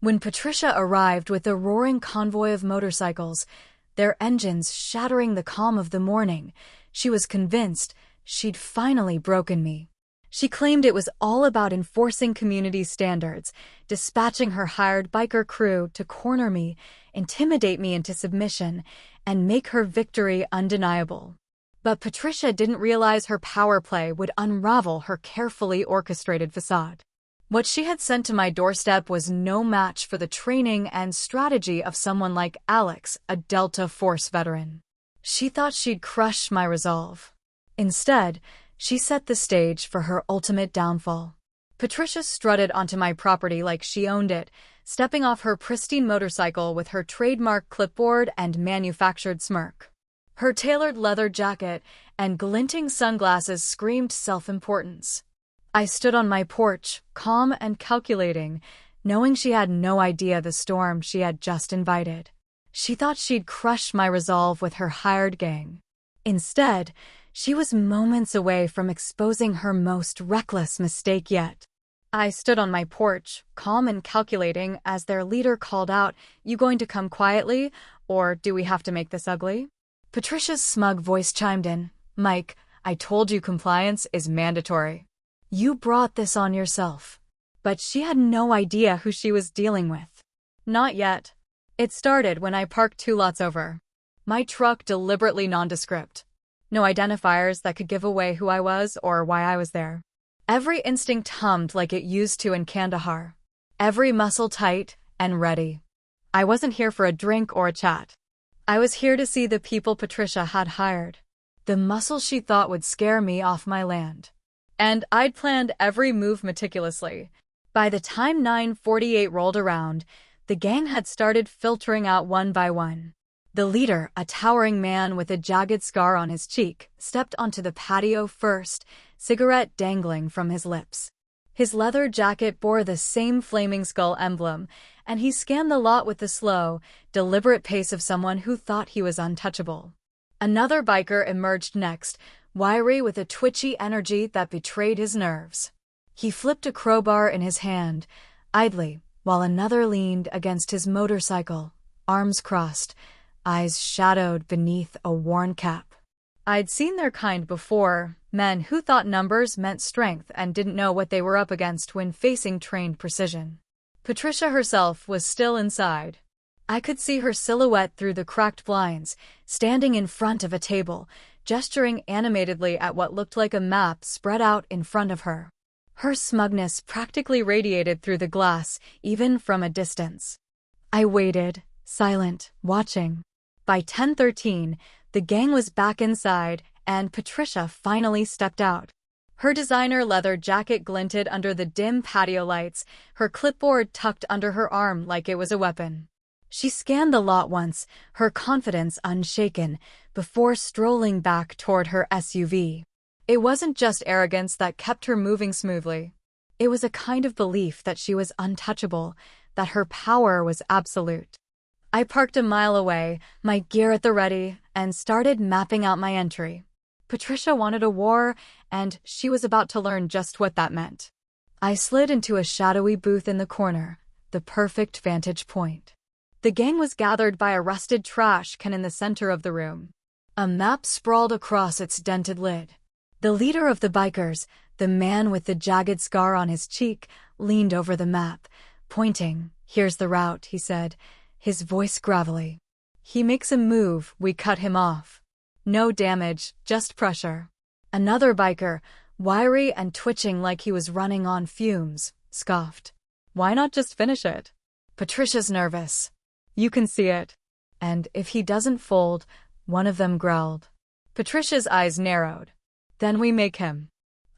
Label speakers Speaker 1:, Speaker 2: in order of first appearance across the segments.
Speaker 1: When Patricia arrived with a roaring convoy of motorcycles, their engines shattering the calm of the morning, she was convinced she'd finally broken me. She claimed it was all about enforcing community standards, dispatching her hired biker crew to corner me, intimidate me into submission, and make her victory undeniable. But Patricia didn't realize her power play would unravel her carefully orchestrated facade. What she had sent to my doorstep was no match for the training and strategy of someone like Alex, a Delta Force veteran. She thought she'd crush my resolve. Instead, she set the stage for her ultimate downfall. Patricia strutted onto my property like she owned it, stepping off her pristine motorcycle with her trademark clipboard and manufactured smirk. Her tailored leather jacket and glinting sunglasses screamed self-importance. I stood on my porch, calm and calculating, knowing she had no idea the storm she had just invited. She thought she'd crush my resolve with her hired gang. Instead, she was moments away from exposing her most reckless mistake yet. I stood on my porch, calm and calculating, as their leader called out, "You going to come quietly, or do we have to make this ugly?" Patricia's smug voice chimed in, "Mike, I told you compliance is mandatory. You brought this on yourself." But she had no idea who she was dealing with. Not yet. It started when I parked 2 lots over. My truck deliberately nondescript. No identifiers that could give away who I was or why I was there. Every instinct hummed like it used to in Kandahar. Every muscle tight and ready. I wasn't here for a drink or a chat. I was here to see the people Patricia had hired. The muscle she thought would scare me off my land. And I'd planned every move meticulously. By the time 9:48 rolled around, the gang had started filtering out one by one. The leader, a towering man with a jagged scar on his cheek, stepped onto the patio first, cigarette dangling from his lips. His leather jacket bore the same flaming skull emblem, and he scanned the lot with the slow, deliberate pace of someone who thought he was untouchable. Another biker emerged next, wiry with a twitchy energy that betrayed his nerves. He flipped a crowbar in his hand, idly, while another leaned against his motorcycle, arms crossed, eyes shadowed beneath a worn cap. I'd seen their kind before, men who thought numbers meant strength and didn't know what they were up against when facing trained precision. Patricia herself was still inside. I could see her silhouette through the cracked blinds, standing in front of a table, gesturing animatedly at what looked like a map spread out in front of her. Her smugness practically radiated through the glass, even from a distance. I waited, silent, watching. By 10:13, the gang was back inside, and Patricia finally stepped out. Her designer leather jacket glinted under the dim patio lights, her clipboard tucked under her arm like it was a weapon. She scanned the lot once, her confidence unshaken, before strolling back toward her SUV. It wasn't just arrogance that kept her moving smoothly. It was a kind of belief that she was untouchable, that her power was absolute. I parked a mile away, my gear at the ready, and started mapping out my entry. Patricia wanted a war, and she was about to learn just what that meant. I slid into a shadowy booth in the corner, the perfect vantage point. The gang was gathered by a rusted trash can in the center of the room. A map sprawled across its dented lid. The leader of the bikers, the man with the jagged scar on his cheek, leaned over the map, pointing. "Here's the route," he said, his voice gravelly. "He makes a move, we cut him off. No damage, just pressure." Another biker, wiry and twitching like he was running on fumes, scoffed. "Why not just finish it?" "Patricia's nervous. You can see it." "And if he doesn't fold," one of them growled. Patricia's eyes narrowed. "Then we make him."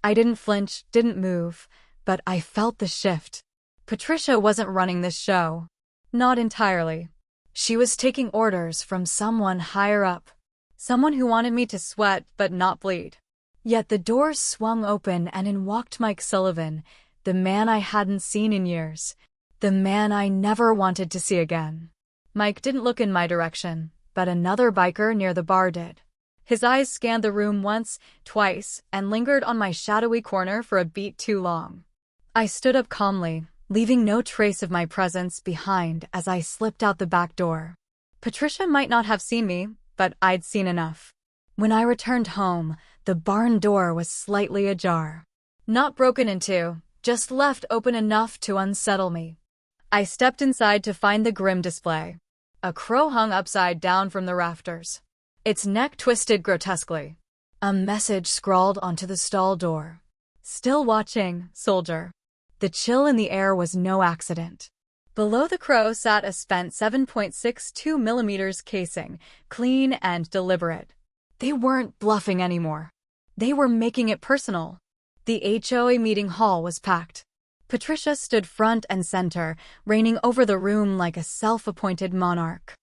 Speaker 1: I didn't flinch, didn't move, but I felt the shift. Patricia wasn't running this show. Not entirely. She was taking orders from someone higher up. Someone who wanted me to sweat but not bleed. Yet the doors swung open and in walked Mike Sullivan, the man I hadn't seen in years. The man I never wanted to see again. Mike didn't look in my direction, but another biker near the bar did. His eyes scanned the room once, twice, and lingered on my shadowy corner for a beat too long. I stood up calmly, leaving no trace of my presence behind as I slipped out the back door. Patricia might not have seen me, but I'd seen enough. When I returned home, the barn door was slightly ajar. Not broken into, just left open enough to unsettle me. I stepped inside to find the grim display. A crow hung upside down from the rafters, its neck twisted grotesquely. A message scrawled onto the stall door. "Still watching, soldier." The chill in the air was no accident. Below the crow sat a spent 7.62mm casing, clean and deliberate. They weren't bluffing anymore. They were making it personal. The HOA meeting hall was packed. Patricia stood front and center, reigning over the room like a self-appointed monarch.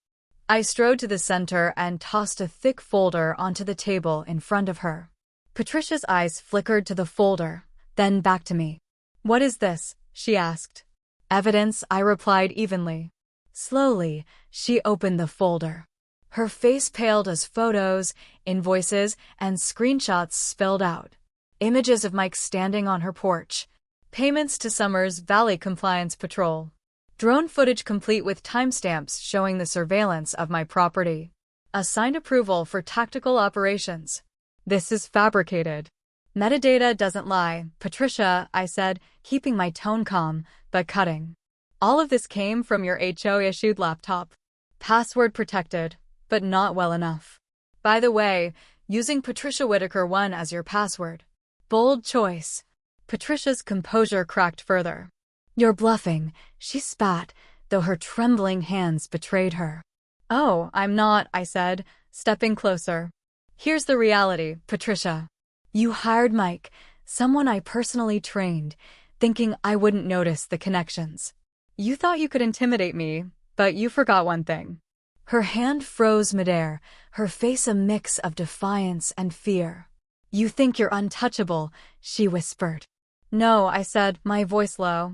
Speaker 1: I strode to the center and tossed a thick folder onto the table in front of her. Patricia's eyes flickered to the folder, then back to me. "What is this?" she asked. "Evidence," I replied evenly. Slowly, she opened the folder. Her face paled as photos, invoices, and screenshots spilled out. Images of Mike standing on her porch. Payments to Summers Valley Compliance Patrol. Drone footage complete with timestamps showing the surveillance of my property. A signed approval for tactical operations. This is fabricated. Metadata doesn't lie, Patricia, I said, keeping my tone calm, but cutting. All of this came from your HO-issued laptop. Password protected, but not well enough. By the way, using Patricia Whitaker 1 as your password. Bold choice. Patricia's composure cracked further. "You're bluffing," she spat, though her trembling hands betrayed her. "Oh, I'm not," I said, stepping closer. "Here's the reality, Patricia. You hired Mike, someone I personally trained, thinking I wouldn't notice the connections. You thought you could intimidate me, but you forgot one thing." Her hand froze midair, her face a mix of defiance and fear. "You think you're untouchable," she whispered. "No," I said, my voice low.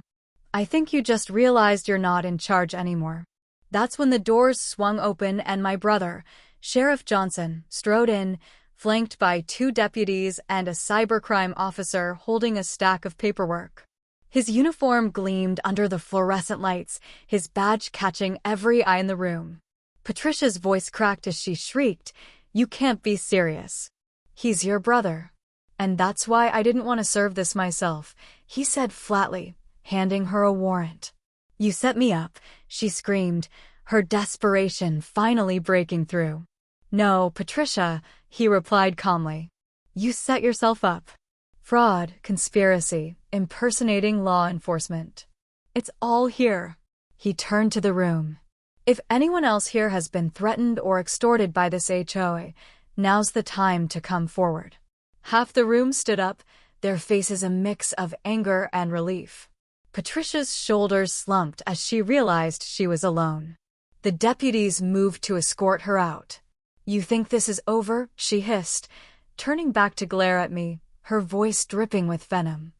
Speaker 1: "I think you just realized you're not in charge anymore." That's when the doors swung open and my brother, Sheriff Johnson, strode in, flanked by 2 deputies and a cybercrime officer holding a stack of paperwork. His uniform gleamed under the fluorescent lights, his badge catching every eye in the room. Patricia's voice cracked as she shrieked, "You can't be serious. He's your brother." "And that's why I didn't want to serve this myself," he said flatly, handing her a warrant. "You set me up," she screamed, her desperation finally breaking through. "No, Patricia," he replied calmly. "You set yourself up. Fraud, conspiracy, impersonating law enforcement. It's all here." He turned to the room. "If anyone else here has been threatened or extorted by this HOA, now's the time to come forward." Half the room stood up, their faces a mix of anger and relief. Patricia's shoulders slumped as she realized she was alone. The deputies moved to escort her out. "You think this is over?" she hissed, turning back to glare at me, her voice dripping with venom.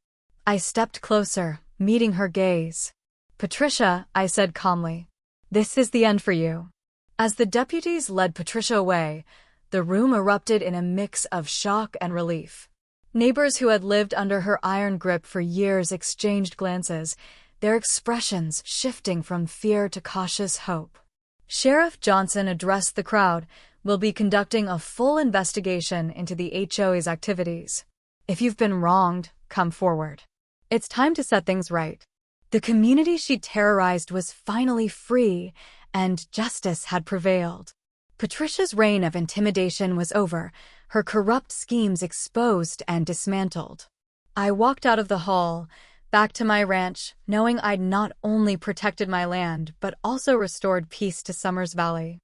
Speaker 1: I stepped closer, meeting her gaze. "Patricia," I said calmly, "this is the end for you." As the deputies led Patricia away, the room erupted in a mix of shock and relief. Neighbors who had lived under her iron grip for years exchanged glances, their expressions shifting from fear to cautious hope. Sheriff Johnson addressed the crowd. "We'll be conducting a full investigation into the HOA's activities. If you've been wronged, come forward. It's time to set things right." The community she terrorized was finally free, and justice had prevailed. Patricia's reign of intimidation was over, her corrupt schemes exposed and dismantled. I walked out of the hall, back to my ranch, knowing I'd not only protected my land but also restored peace to Summers Valley.